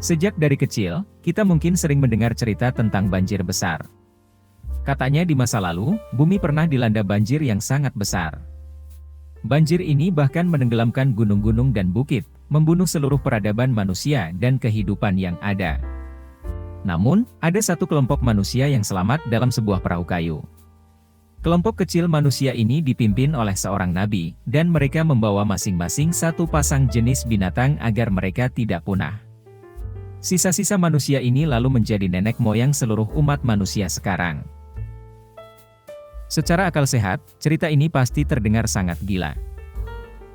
Sejak dari kecil, kita mungkin sering mendengar cerita tentang banjir besar. Katanya di masa lalu, bumi pernah dilanda banjir yang sangat besar. Banjir ini bahkan menenggelamkan gunung-gunung dan bukit, membunuh seluruh peradaban manusia dan kehidupan yang ada. Namun, ada satu kelompok manusia yang selamat dalam sebuah perahu kayu. Kelompok kecil manusia ini dipimpin oleh seorang nabi, dan mereka membawa masing-masing satu pasang jenis binatang agar mereka tidak punah. Sisa-sisa manusia ini lalu menjadi nenek moyang seluruh umat manusia sekarang. Secara akal sehat, cerita ini pasti terdengar sangat gila.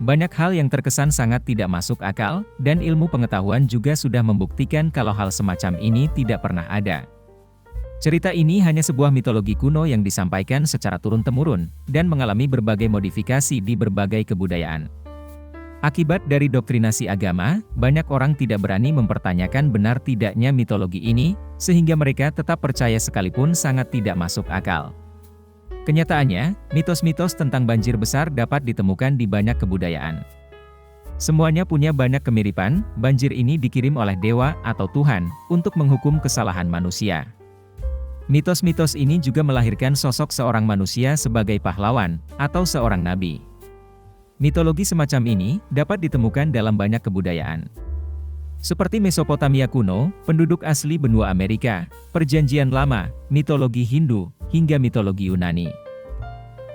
Banyak hal yang terkesan sangat tidak masuk akal, dan ilmu pengetahuan juga sudah membuktikan kalau hal semacam ini tidak pernah ada. Cerita ini hanya sebuah mitologi kuno yang disampaikan secara turun-temurun, dan mengalami berbagai modifikasi di berbagai kebudayaan. Akibat dari doktrinasi agama, banyak orang tidak berani mempertanyakan benar tidaknya mitologi ini, sehingga mereka tetap percaya sekalipun sangat tidak masuk akal. Kenyataannya, mitos-mitos tentang banjir besar dapat ditemukan di banyak kebudayaan. Semuanya punya banyak kemiripan. Banjir ini dikirim oleh dewa atau Tuhan untuk menghukum kesalahan manusia. Mitos-mitos ini juga melahirkan sosok seorang manusia sebagai pahlawan atau seorang nabi. Mitologi semacam ini dapat ditemukan dalam banyak kebudayaan. Seperti Mesopotamia kuno, penduduk asli benua Amerika, Perjanjian Lama, mitologi Hindu, hingga mitologi Yunani.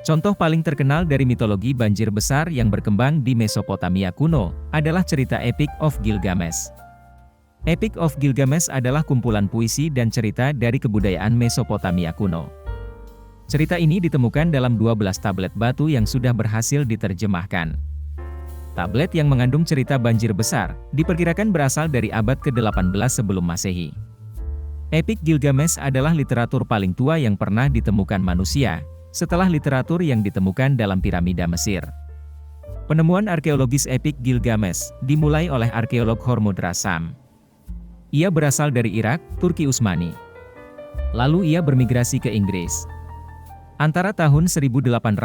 Contoh paling terkenal dari mitologi banjir besar yang berkembang di Mesopotamia kuno adalah cerita Epic of Gilgamesh. Epic of Gilgamesh adalah kumpulan puisi dan cerita dari kebudayaan Mesopotamia kuno. Cerita ini ditemukan dalam 12 tablet batu yang sudah berhasil diterjemahkan. Tablet yang mengandung cerita banjir besar, diperkirakan berasal dari abad ke-18 sebelum Masehi. Epic Gilgamesh adalah literatur paling tua yang pernah ditemukan manusia, setelah literatur yang ditemukan dalam piramida Mesir. Penemuan arkeologis Epic Gilgamesh dimulai oleh arkeolog Hormuzd Rassam. Ia berasal dari Irak, Turki Utsmani. Lalu ia bermigrasi ke Inggris. Antara tahun 1852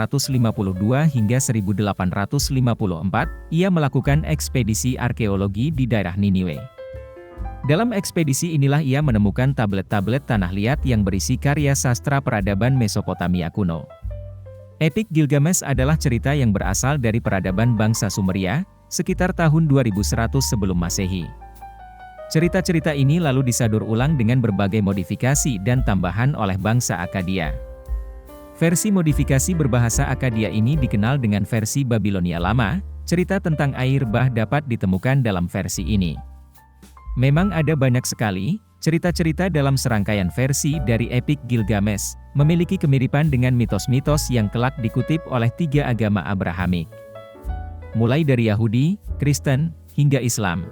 hingga 1854, ia melakukan ekspedisi arkeologi di daerah Niniwe. Dalam ekspedisi inilah ia menemukan tablet-tablet tanah liat yang berisi karya sastra peradaban Mesopotamia kuno. Epic Gilgamesh adalah cerita yang berasal dari peradaban bangsa Sumeria, sekitar tahun 2100 sebelum Masehi. Cerita-cerita ini lalu disadur ulang dengan berbagai modifikasi dan tambahan oleh bangsa Akkadia. Versi modifikasi berbahasa Akkadia ini dikenal dengan versi Babilonia Lama. Cerita tentang air bah dapat ditemukan dalam versi ini. Memang ada banyak sekali cerita-cerita dalam serangkaian versi dari Epic Gilgamesh, memiliki kemiripan dengan mitos-mitos yang kelak dikutip oleh 3 agama Abrahamik. Mulai dari Yahudi, Kristen, hingga Islam.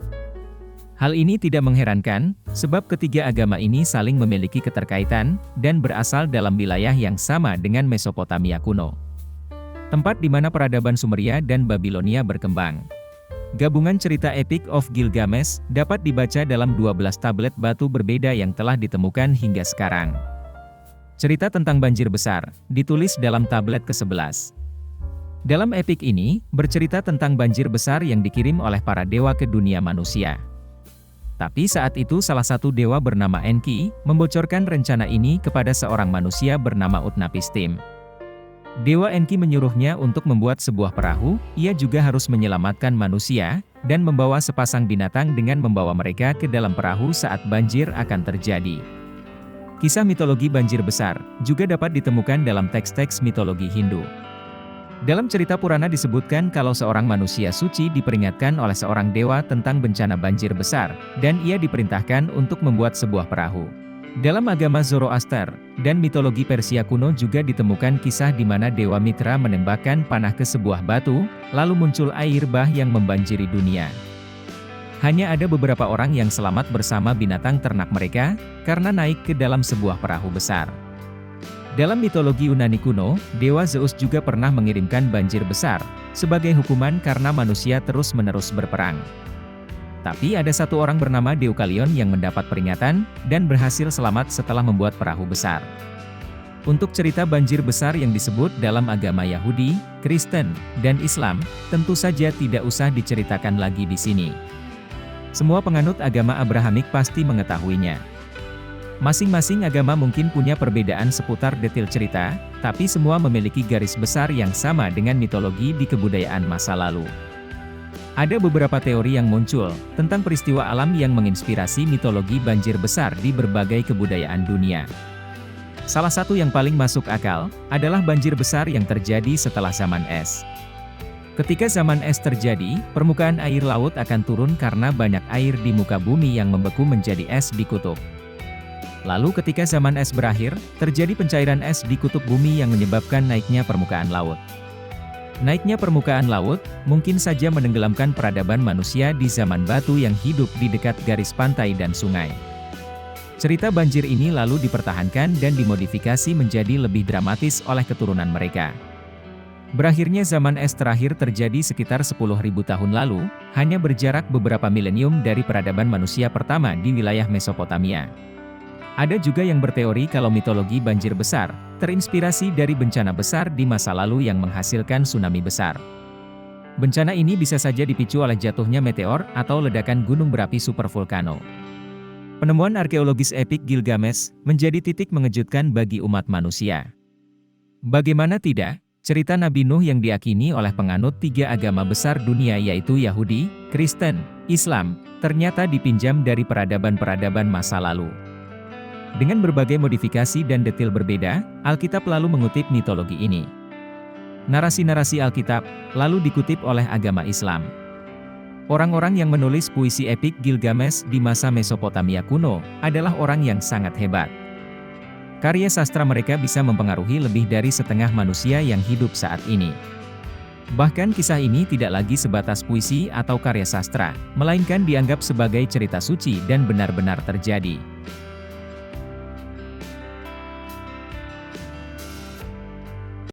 Hal ini tidak mengherankan, sebab ketiga agama ini saling memiliki keterkaitan, dan berasal dalam wilayah yang sama dengan Mesopotamia kuno. Tempat di mana peradaban Sumeria dan Babilonia berkembang. Gabungan cerita Epic of Gilgamesh dapat dibaca dalam 12 tablet batu berbeda yang telah ditemukan hingga sekarang. Cerita tentang banjir besar, ditulis dalam tablet ke-11. Dalam epik ini, bercerita tentang banjir besar yang dikirim oleh para dewa ke dunia manusia. Tapi saat itu salah satu dewa bernama Enki, membocorkan rencana ini kepada seorang manusia bernama Utnapishtim. Dewa Enki menyuruhnya untuk membuat sebuah perahu. Ia juga harus menyelamatkan manusia, dan membawa sepasang binatang dengan membawa mereka ke dalam perahu saat banjir akan terjadi. Kisah mitologi banjir besar, juga dapat ditemukan dalam teks-teks mitologi Hindu. Dalam cerita Purana disebutkan kalau seorang manusia suci diperingatkan oleh seorang dewa tentang bencana banjir besar, dan ia diperintahkan untuk membuat sebuah perahu. Dalam agama Zoroaster dan mitologi Persia kuno juga ditemukan kisah di mana Dewa Mitra menembakkan panah ke sebuah batu, lalu muncul air bah yang membanjiri dunia. Hanya ada beberapa orang yang selamat bersama binatang ternak mereka, karena naik ke dalam sebuah perahu besar. Dalam mitologi Yunani kuno, Dewa Zeus juga pernah mengirimkan banjir besar, sebagai hukuman karena manusia terus-menerus berperang. Tapi ada satu orang bernama Deukalion yang mendapat peringatan, dan berhasil selamat setelah membuat perahu besar. Untuk cerita banjir besar yang disebut dalam agama Yahudi, Kristen, dan Islam, tentu saja tidak usah diceritakan lagi di sini. Semua penganut agama Abrahamik pasti mengetahuinya. Masing-masing agama mungkin punya perbedaan seputar detail cerita, tapi semua memiliki garis besar yang sama dengan mitologi di kebudayaan masa lalu. Ada beberapa teori yang muncul tentang peristiwa alam yang menginspirasi mitologi banjir besar di berbagai kebudayaan dunia. Salah satu yang paling masuk akal adalah banjir besar yang terjadi setelah zaman es. Ketika zaman es terjadi, permukaan air laut akan turun karena banyak air di muka bumi yang membeku menjadi es di kutub. Lalu ketika zaman es berakhir, terjadi pencairan es di kutub bumi yang menyebabkan naiknya permukaan laut. Naiknya permukaan laut, mungkin saja menenggelamkan peradaban manusia di zaman batu yang hidup di dekat garis pantai dan sungai. Cerita banjir ini lalu dipertahankan dan dimodifikasi menjadi lebih dramatis oleh keturunan mereka. Berakhirnya zaman es terakhir terjadi sekitar 10.000 tahun lalu, hanya berjarak beberapa milenium dari peradaban manusia pertama di wilayah Mesopotamia. Ada juga yang berteori kalau mitologi banjir besar terinspirasi dari bencana besar di masa lalu yang menghasilkan tsunami besar. Bencana ini bisa saja dipicu oleh jatuhnya meteor atau ledakan gunung berapi supervulkano. Penemuan arkeologis epik Gilgamesh menjadi titik mengejutkan bagi umat manusia. Bagaimana tidak, cerita Nabi Nuh yang diyakini oleh penganut 3 agama besar dunia yaitu Yahudi, Kristen, Islam, ternyata dipinjam dari peradaban-peradaban masa lalu. Dengan berbagai modifikasi dan detail berbeda, Alkitab lalu mengutip mitologi ini. Narasi-narasi Alkitab lalu dikutip oleh agama Islam. Orang-orang yang menulis puisi epik Gilgamesh di masa Mesopotamia kuno adalah orang yang sangat hebat. Karya sastra mereka bisa mempengaruhi lebih dari setengah manusia yang hidup saat ini. Bahkan kisah ini tidak lagi sebatas puisi atau karya sastra, melainkan dianggap sebagai cerita suci dan benar-benar terjadi.